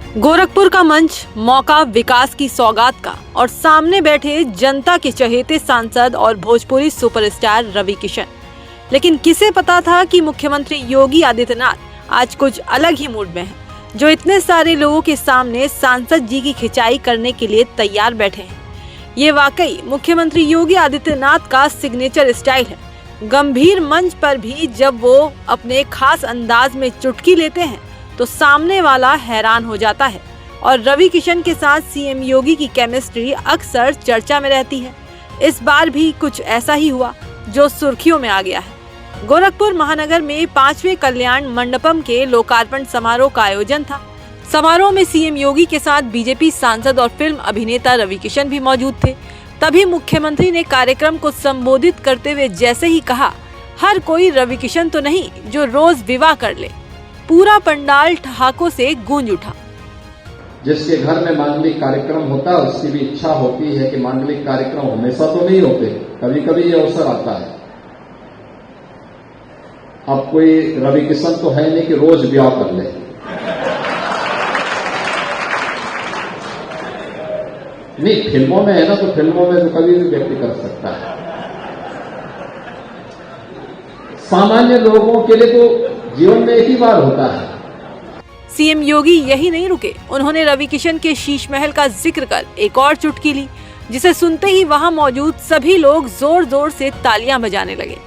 गोरखपुर का मंच, मौका विकास की सौगात का और सामने बैठे जनता के चहेते सांसद और भोजपुरी सुपरस्टार रवि किशन। लेकिन किसे पता था कि मुख्यमंत्री योगी आदित्यनाथ आज कुछ अलग ही मूड में हैं, जो इतने सारे लोगों के सामने सांसद जी की खिंचाई करने के लिए तैयार बैठे हैं। ये वाकई मुख्यमंत्री योगी आदित्यनाथ का सिग्नेचर स्टाइल है। गंभीर मंच पर भी जब वो अपने खास अंदाज में चुटकी लेते हैं तो सामने वाला हैरान हो जाता है। और रवि किशन के साथ सीएम योगी की केमिस्ट्री अक्सर चर्चा में रहती है। इस बार भी कुछ ऐसा ही हुआ जो सुर्खियों में आ गया है। गोरखपुर महानगर में 5वें कल्याण मंडपम के लोकार्पण समारोह का आयोजन था। समारोह में सीएम योगी के साथ बीजेपी सांसद और फिल्म अभिनेता रवि किशन भी मौजूद थे। तभी मुख्यमंत्री ने कार्यक्रम को संबोधित करते हुए जैसे ही कहा, हर कोई रवि किशन तो नहीं जो रोज विवाह कर ले, पूरा पंडाल ठहाकों से गूंज उठा। जिसके घर में मांगलिक कार्यक्रम होता है उसकी भी इच्छा होती है कि मांगलिक कार्यक्रम हमेशा तो नहीं होते, कभी कभी ये अवसर आता है। अब कोई रवि किशन तो है नहीं कि रोज ब्याह कर ले। नहीं, फिल्मों में है ना, तो फिल्मों में तो कभी भी व्यक्ति कर सकता है। सामान्य लोगों के लिए तो जीवन में एक ही बार होता है। सीएम योगी यही नहीं रुके, उन्होंने रवि किशन के शीश महल का जिक्र कर एक और चुटकी ली, जिसे सुनते ही वहां मौजूद सभी लोग जोर जोर से तालियां बजाने लगे।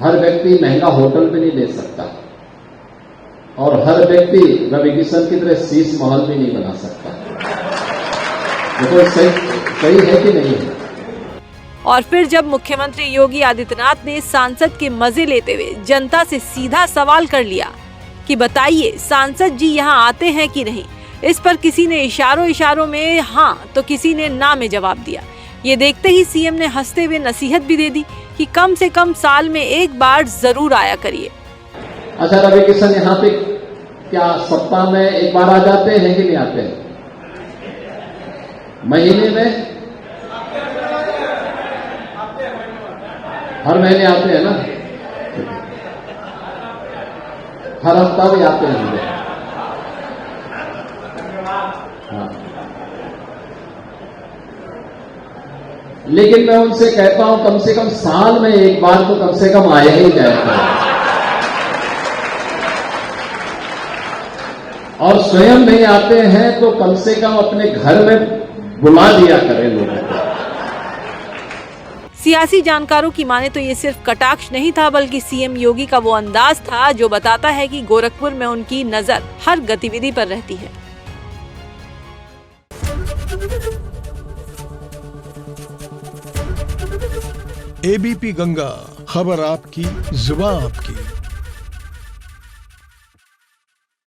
हर व्यक्ति महंगा होटल भी नहीं ले सकता और हर व्यक्ति रवि किशन की तरह शीश महल भी नहीं बना सकता। देखो सही है कि नहीं है। और फिर जब मुख्यमंत्री योगी आदित्यनाथ ने सांसद के मजे लेते हुए जनता से सीधा सवाल कर लिया कि बताइए सांसद जी यहाँ आते हैं कि नहीं, इस पर किसी ने इशारों में हाँ तो किसी ने ना में जवाब दिया। ये देखते ही सीएम ने हंसते हुए नसीहत भी दे दी कि कम से कम साल में एक बार जरूर आया करिए। अच्छा, रवि किशन यहाँ पे क्या सप्ताह में एक बार आ जाते हैं कि नहीं आते हैं? महीने में हर महीने आते हैं ना, हर हफ्ता भी आते हैं। हाँ। लेकिन मैं उनसे कहता हूं कम से कम साल में एक बार तो कम से कम आया ही जाए और स्वयं नहीं आते हैं तो कम से कम अपने घर में बुला दिया करें लोगों को। सियासी जानकारों की माने तो ये सिर्फ कटाक्ष नहीं था, बल्कि सीएम योगी का वो अंदाज था जो बताता है कि गोरखपुर में उनकी नजर हर गतिविधि पर रहती है। एबीपी गंगा, खबर आपकी, जुबान आपकी।